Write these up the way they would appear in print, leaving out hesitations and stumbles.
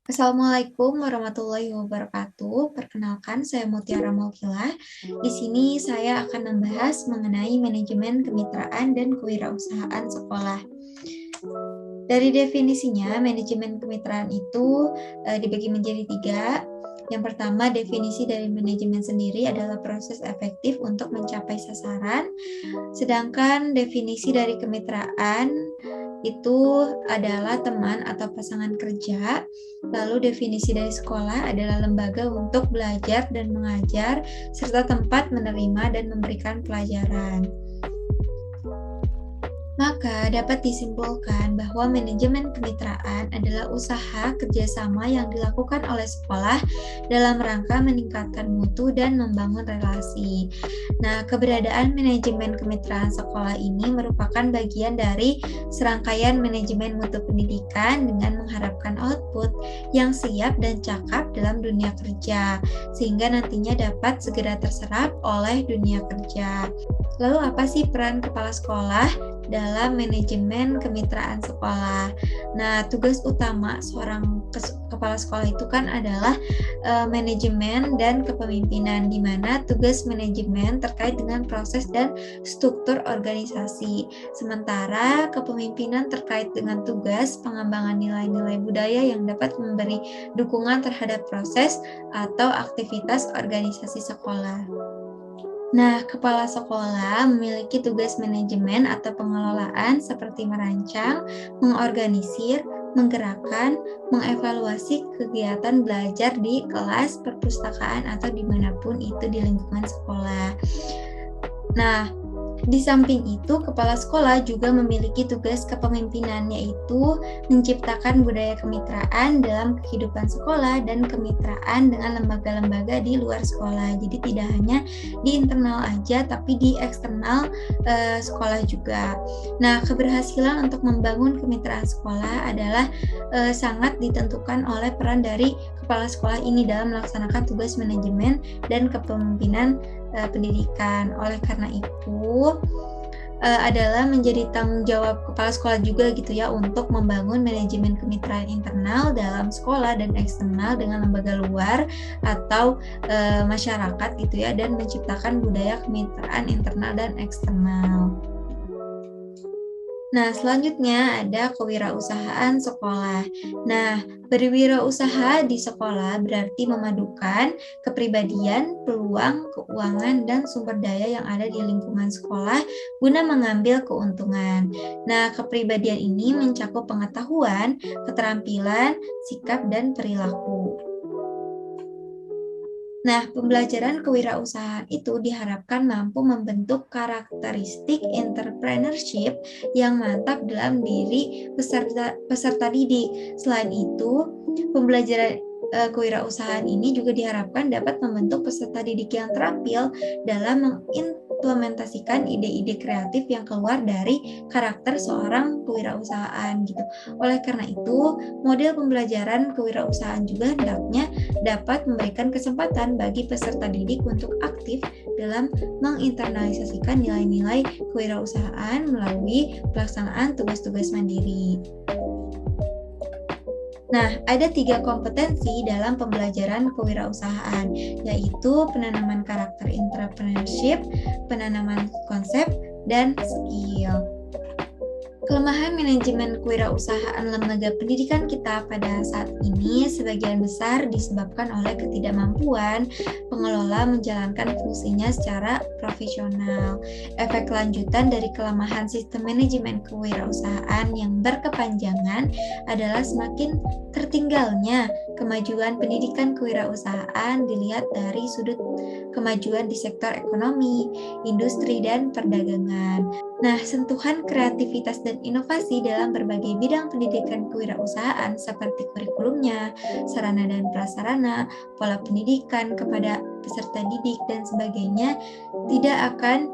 Assalamualaikum warahmatullahi wabarakatuh. Perkenalkan, saya Mutiara Maukila. Di sini saya akan membahas mengenai manajemen kemitraan dan kewirausahaan sekolah. Dari definisinya, manajemen kemitraan itu dibagi menjadi tiga. Yang pertama, definisi dari manajemen sendiri adalah proses efektif untuk mencapai sasaran. Sedangkan definisi dari kemitraan itu adalah teman atau pasangan kerja. Lalu definisi dari sekolah adalah lembaga untuk belajar dan mengajar, serta tempat menerima dan memberikan pelajaran. Maka dapat disimpulkan bahwa manajemen kemitraan adalah usaha kerjasama yang dilakukan oleh sekolah dalam rangka meningkatkan mutu dan membangun relasi. Nah, keberadaan manajemen kemitraan sekolah ini merupakan bagian dari serangkaian manajemen mutu pendidikan dengan mengharapkan output yang siap dan cakap dalam dunia kerja, sehingga nantinya dapat segera terserap oleh dunia kerja. Lalu apa sih peran kepala sekolah dalam manajemen kemitraan sekolah? Nah, tugas utama seorang kepala sekolah itu kan adalah manajemen dan kepemimpinan, di mana tugas manajemen terkait dengan proses dan struktur organisasi. Sementara kepemimpinan terkait dengan tugas pengembangan nilai-nilai budaya yang dapat memberi dukungan terhadap proses atau aktivitas organisasi sekolah. Nah, kepala sekolah memiliki tugas manajemen atau pengelolaan seperti merancang, mengorganisir, menggerakkan, mengevaluasi kegiatan belajar di kelas, perpustakaan, atau dimanapun itu di lingkungan sekolah. Nah, di samping itu, kepala sekolah juga memiliki tugas kepemimpinan, yaitu menciptakan budaya kemitraan dalam kehidupan sekolah dan kemitraan dengan lembaga-lembaga di luar sekolah. Jadi tidak hanya di internal aja, tapi di eksternal sekolah juga. Nah, keberhasilan untuk membangun kemitraan sekolah adalah sangat ditentukan oleh peran dari kepala sekolah ini dalam melaksanakan tugas manajemen dan kepemimpinan pendidikan. Oleh karena itu adalah menjadi tanggung jawab kepala sekolah juga gitu ya untuk membangun manajemen kemitraan internal dalam sekolah dan eksternal dengan lembaga luar atau masyarakat gitu ya, dan menciptakan budaya kemitraan internal dan eksternal. Nah, selanjutnya ada kewirausahaan sekolah. Nah, berwirausaha di sekolah berarti memadukan kepribadian, peluang, keuangan, dan sumber daya yang ada di lingkungan sekolah guna mengambil keuntungan. Nah, kepribadian ini mencakup pengetahuan, keterampilan, sikap, dan perilaku. Nah, pembelajaran kewirausahaan itu diharapkan mampu membentuk karakteristik entrepreneurship yang mantap dalam diri peserta didik. Selain itu, pembelajaran kewirausahaan ini juga diharapkan dapat membentuk peserta didik yang terampil dalam mengimplementasikan ide-ide kreatif yang keluar dari karakter seorang kewirausahaan gitu. Oleh karena itu, model pembelajaran kewirausahaan juga hendaknya dapat memberikan kesempatan bagi peserta didik untuk aktif dalam menginternalisasikan nilai-nilai kewirausahaan melalui pelaksanaan tugas-tugas mandiri. Nah, ada 3 kompetensi dalam pembelajaran kewirausahaan, yaitu penanaman karakter entrepreneurship, penanaman konsep, dan skill. Kelemahan manajemen kewirausahaan lembaga pendidikan kita pada saat ini sebagian besar disebabkan oleh ketidakmampuan pengelola menjalankan fungsinya secara profesional. Efek lanjutan dari kelemahan sistem manajemen kewirausahaan yang berkepanjangan adalah semakin tertinggalnya kemajuan pendidikan kewirausahaan dilihat dari sudut kemajuan di sektor ekonomi, industri, dan perdagangan. Nah, sentuhan kreativitas dan inovasi dalam berbagai bidang pendidikan kewirausahaan seperti kurikulumnya, sarana dan prasarana, pola pendidikan kepada peserta didik, dan sebagainya tidak akan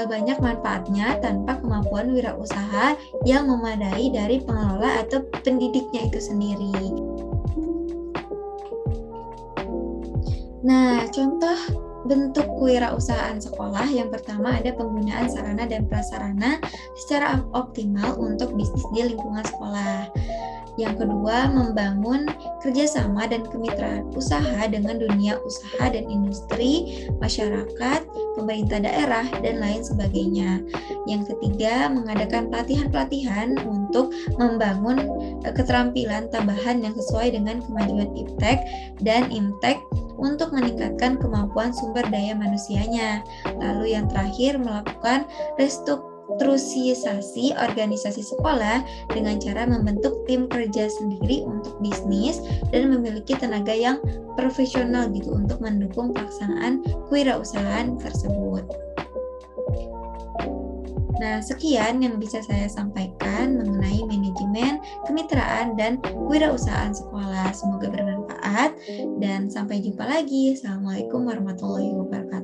banyak manfaatnya tanpa kemampuan wirausaha yang memadai dari pengelola atau pendidiknya itu sendiri. Nah, contoh bentuk kewirausahaan sekolah yang pertama ada penggunaan sarana dan prasarana secara optimal untuk bisnis di lingkungan sekolah. Yang kedua, membangun kerjasama dan kemitraan usaha dengan dunia usaha dan industri, masyarakat, pemerintah daerah, dan lain sebagainya. Yang ketiga, mengadakan pelatihan-pelatihan untuk membangun keterampilan tambahan yang sesuai dengan kemajuan iptek dan imtek untuk meningkatkan kemampuan sumber daya manusianya. Lalu yang terakhir, melakukan restrukturisasi organisasi sekolah dengan cara membentuk tim kerja sendiri untuk bisnis dan memiliki tenaga yang profesional gitu untuk mendukung pelaksanaan kewirausahaan tersebut. Nah, sekian yang bisa saya sampaikan mengenai manajemen, kemitraan, dan kewirausahaan sekolah. Semoga bermanfaat dan sampai jumpa lagi. Assalamualaikum warahmatullahi wabarakatuh.